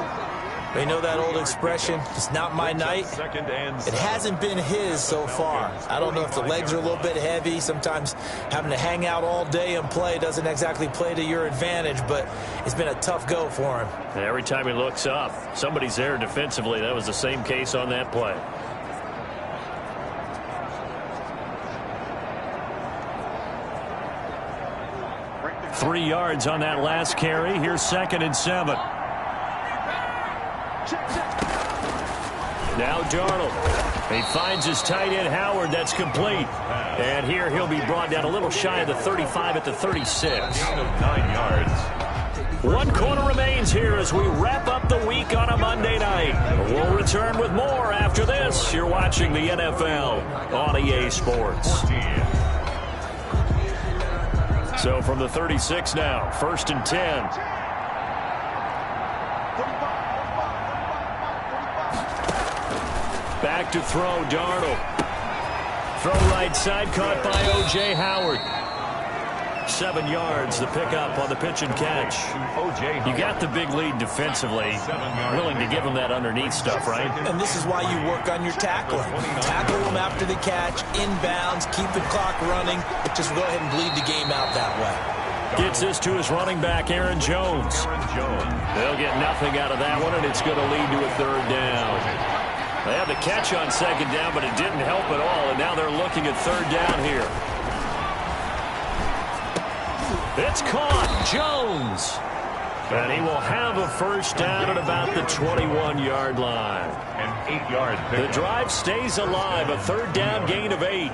You know that old expression, it's not my night? It hasn't been his so far. I don't know if the legs are a little bit heavy. Sometimes having to hang out all day and play doesn't exactly play to your advantage, but it's been a tough go for him. And every time he looks up, somebody's there defensively. That was the same case on that play. Three yards on that last carry. Here's 2nd and 7. Now Darnold. He finds his tight end Howard. That's complete. And here he'll be brought down a little shy of the 35 at the 36. 9 yards. 1 quarter remains here as we wrap up the week on a Monday night. We'll return with more after this. You're watching the NFL on EA Sports. 14. So from the 36 now, 1st and 10. Back to throw, Darnold. Throw right side, caught by O.J. Howard. 7 yards, the pickup on the pitch and catch. You got the big lead defensively. Willing to give them that underneath stuff, right? And this is why you work on your tackling. Tackle them after the catch, inbounds, keep the clock running. Just go ahead and bleed the game out that way. Gets this to his running back, Aaron Jones. They'll get nothing out of that one, and it's going to lead to a 3rd down. They had the catch on 2nd down, but it didn't help at all, and now they're looking at 3rd down here. It's caught, Jones. And he will have a 1st down at about the 21-yard line. An 8-yard The drive stays alive, a 3rd down gain of 8.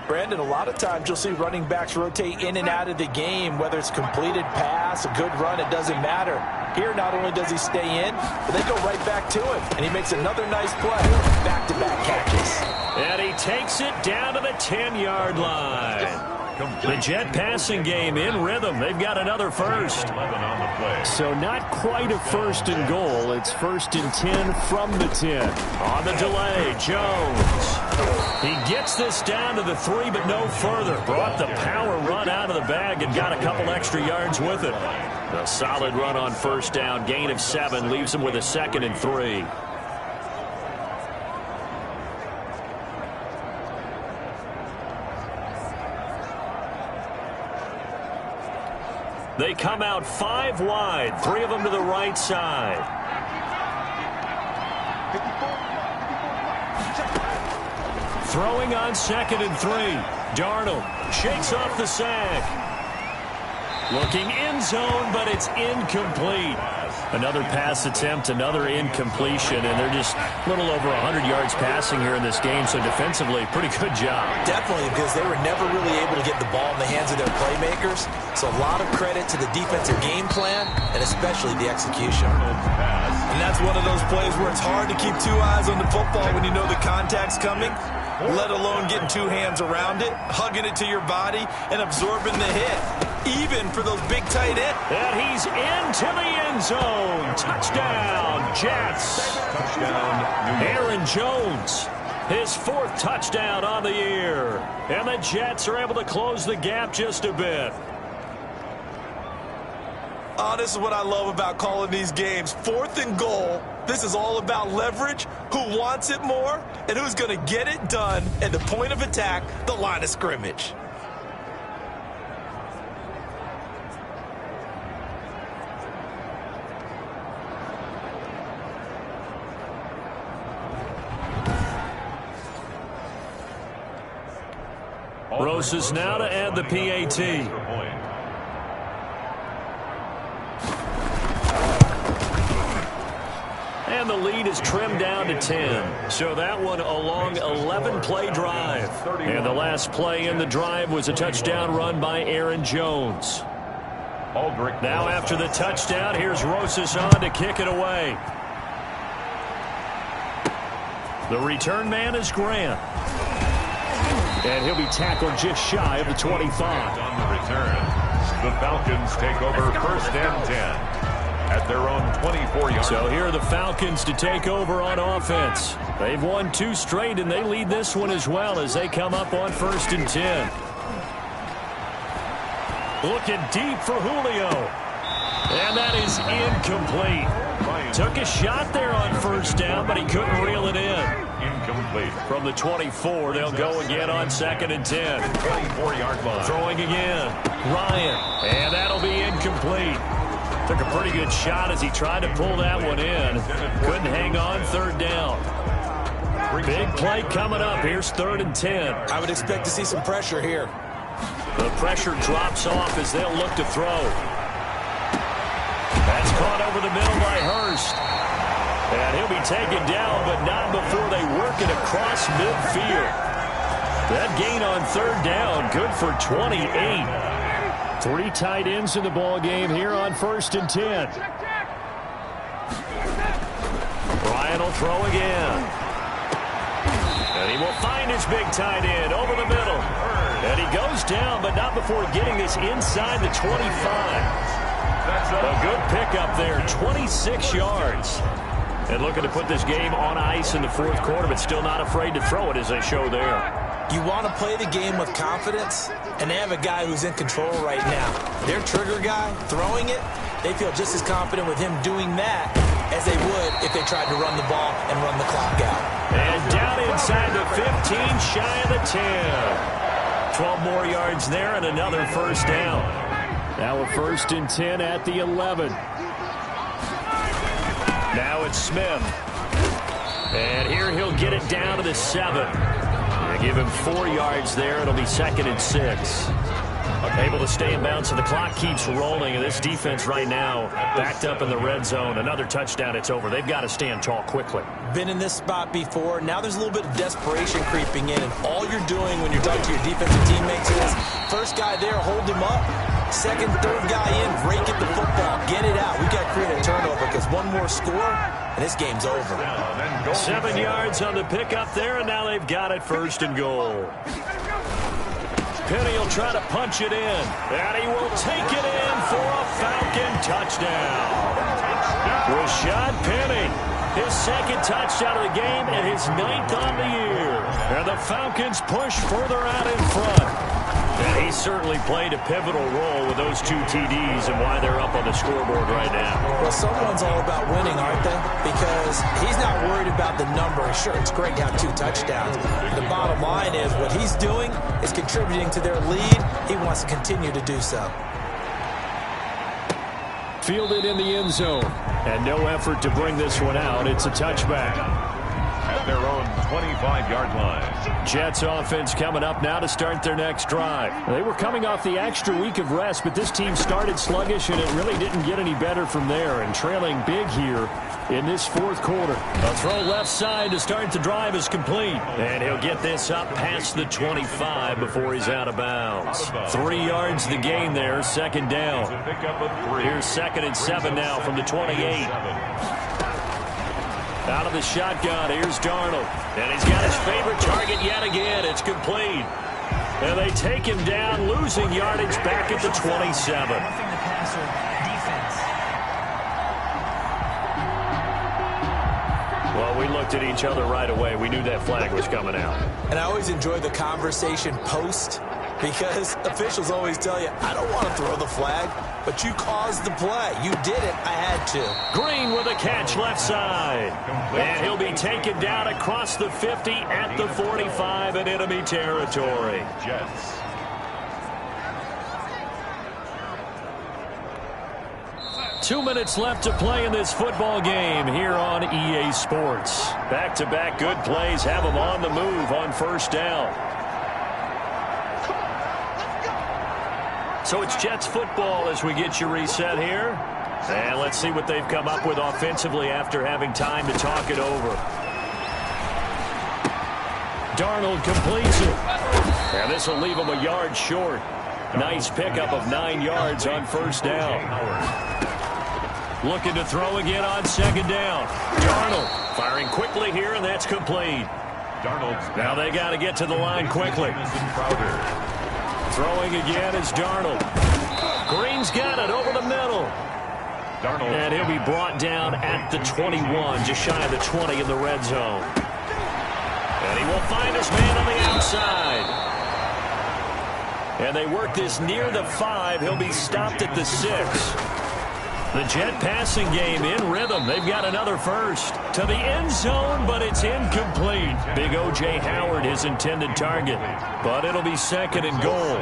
Brandon, a lot of times you'll see running backs rotate in and out of the game, whether it's completed pass, a good run, it doesn't matter. Here, not only does he stay in, but they go right back to him, and he makes another nice play. Back-to-back catches. And he takes it down to the 10-yard line. The Jet passing game in rhythm. They've got another 1st. So not quite a 1st and goal. It's 1st and 10 from the 10. On the delay, Jones. He gets this down to the 3, but no further. Brought the power run out of the bag and got a couple extra yards with it. A solid run on 1st down. Gain of 7 leaves him with a 2nd and 3. They come out 5 wide, 3 of them to the right side. Throwing on 2nd and 3. Darnold shakes off the sack. Looking end zone, but it's incomplete. Another pass attempt, another incompletion, and they're just a little over 100 yards passing here in this game, so defensively, pretty good job. Definitely, because they were never really able to get the ball in the hands of their playmakers, so a lot of credit to the defensive game plan, and especially the execution. And that's one of those plays where it's hard to keep 2 eyes on the football when you know the contact's coming, let alone getting 2 hands around it, hugging it to your body, and absorbing the hit. Even for those big tight ends. And he's into the end zone. Touchdown, Jets. Touchdown, Aaron Jones, his 4th touchdown on the year. And the Jets are able to close the gap just a bit. Oh, this is what I love about calling these games. 4th and goal. This is all about leverage, who wants it more, and who's going to get it done at the point of attack, the line of scrimmage. Rosas now to add the PAT. And the lead is trimmed down to 10. So that one a long 11-play drive. And the last play in the drive was a touchdown run by Aaron Jones. Now after the touchdown, here's Rosas on to kick it away. The return man is Grant. And he'll be tackled just shy of the 25. On the return, the Falcons take over 1st and 10 at their own 24-yard. So here are the Falcons to take over on offense. They've won 2 straight, and they lead this one as well as they come up on 1st and 10. Looking deep for Julio. And that is incomplete. Took a shot there on 1st down, but he couldn't reel it in. Incomplete. From the 24, they'll go again on 2nd and 10. 24-yard line. Throwing again. Ryan. And that'll be incomplete. Took a pretty good shot as he tried to pull that one in. Couldn't hang on 3rd down. Big play coming up. Here's 3rd and 10. I would expect to see some pressure here. The pressure drops off as they'll look to throw. That's caught over the middle by Hurst. And he'll be taken down, but not before they work it across midfield. That gain on 3rd down, good for 28. 3 tight ends in the ball game here on 1st and 10. Ryan will throw again. And he will find his big tight end over the middle. And he goes down, but not before getting this inside the 25. A good pickup there, 26 yards. And looking to put this game on ice in the 4th quarter, but still not afraid to throw it as they show there. You want to play the game with confidence, and they have a guy who's in control right now. Their trigger guy, throwing it, they feel just as confident with him doing that as they would if they tried to run the ball and run the clock out. And down inside the 15, shy of the 10. 12 more yards there and another 1st down. Now a 1st and 10 at the 11. Now it's Smith. And here he'll get it down to the 7. They give him 4 yards there. It'll be 2nd and 6. Able to stay in bounds, so the clock keeps rolling. And this defense right now backed up in the red zone. Another touchdown, it's over. They've got to stand tall quickly. Been in this spot before. Now there's a little bit of desperation creeping in. And all you're doing when you're talking to your defensive teammates is, first guy there, hold him up. 2nd, 3rd guy in, break at the football. Get it out. We've got to create a turnover because one more score, and this game's over. 7 yards on the pickup there, and now they've got it 1st and goal. Penny will try to punch it in, and he will take it in for a Falcon touchdown. Rashad Penny, his 2nd touchdown of the game and his 9th on the year. And the Falcons push further out in front. And he certainly played a pivotal role with those 2 TDs and why they're up on the scoreboard right now. Well, someone's all about winning, aren't they? Because he's not worried about the number. Sure, it's great to have 2 touchdowns. The bottom line is what he's doing is contributing to their lead. He wants to continue to do so. Fielded in the end zone. And no effort to bring this one out. It's a touchback. At their own 25-yard line. Jets offense coming up now to start their next drive. They were coming off the extra week of rest, but this team started sluggish, and it really didn't get any better from there. And trailing big here in this 4th quarter. A throw left side to start the drive is complete. And he'll get this up past the 25 before he's out of bounds. 3 yards the gain there, 2nd down. Here's 2nd and 7 now from the 28. Out of the shotgun, here's Darnold. And he's got his favorite target yet again. It's complete. And they take him down, losing yardage back at the 27. Roughing the passer, defense. Well, we looked at each other right away. We knew that flag was coming out. And I always enjoy the conversation post because officials always tell you, I don't want to throw the flag. but you caused the play. You did it. I had to. Green with a catch left side. And he'll be taken down across the 50 at the 45 in enemy territory. Jets. Two minutes left to play in this football game here on EA Sports. Back-to-back good plays have them on the move on first down. So it's Jets football as we get you reset here. And let's see what they've come up with offensively after having time to talk it over. Darnold completes it. And this will leave him a yard short. Nice pickup of 9 yards on first down. Looking to throw again on second down. Darnold firing quickly here, and that's complete. Now they got to get to the line quickly. Throwing again is Darnold. Green's got it over the middle. And he'll be brought down at the 21, just shy of the 20 in the red zone. And he will find his man on the outside. And they work this near the 5. He'll be stopped at the 6. The Jet passing game in rhythm. They've got another first to the end zone, but it's incomplete. Big O.J. Howard, his intended target, but it'll be second and goal.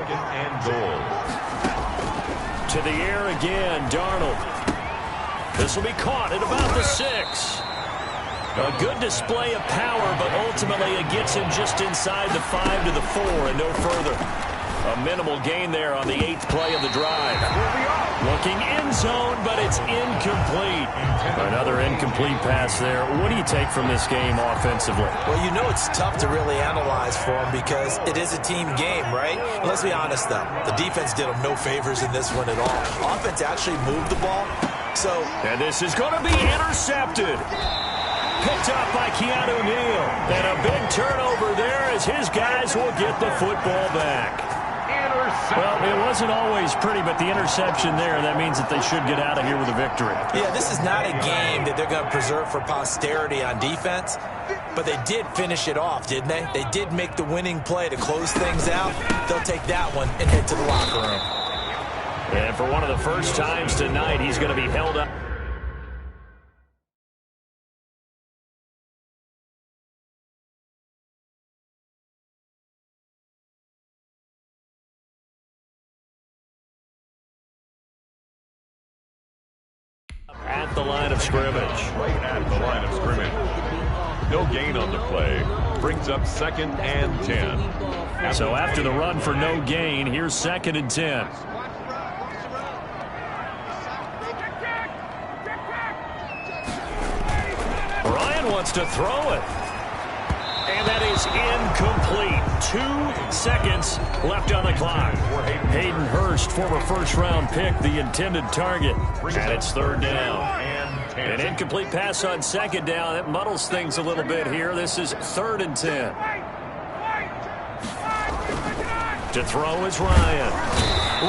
To the air again, Darnold. This will be caught at about the 6. A good display of power, but ultimately it gets him just inside the 5 to the 4 and no further. A minimal gain there on the 8th play of the drive. Looking end zone, but it's incomplete. Another incomplete pass there. What do you take from this game offensively? Well, you know it's tough to really analyze for them because it is a team game, right? Let's be honest, though. The defense did them no favors in this one at all. Offense actually moved the ball. And this is going to be intercepted. Picked up by Keanu Neal. And a big turnover there as his guys will get the football back. Well, it wasn't always pretty, but the interception there, that means that they should get out of here with a victory. Yeah, this is not a game that they're going to preserve for posterity on defense, but they did finish it off, didn't they? They did make the winning play to close things out. They'll take that one and head to the locker room. And for one of the first times tonight, he's going to be held up. At the line of scrimmage. Right at the line of scrimmage. No gain on the play. Brings up 2nd and 10. So after the run for no gain, here's 2nd and 10. Ryan wants to throw it. And that is incomplete. 2 seconds left on the clock. Hayden Hurst, former first-round pick, the intended target. And it's 3rd down. An incomplete pass on 2nd down. That muddles things a little bit here. This is 3rd and 10. To throw is Ryan.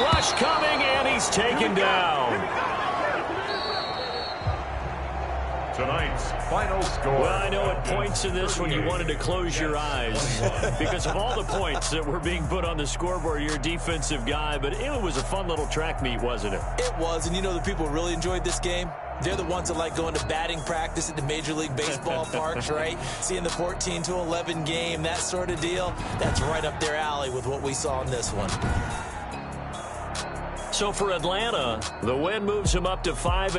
Rush coming, and he's taken down. Tonight's final score. Well, I know at points in this one you wanted to close your eyes because of all the points that were being put on the scoreboard. You're a defensive guy, but it was a fun little track meet, wasn't it? It was, and you know the people who really enjoyed this game? They're the ones that like going to batting practice at the Major League Baseball parks, right? Seeing the 14-11 game, that sort of deal. That's right up their alley with what we saw in this one. So for Atlanta, the win moves them up to 5.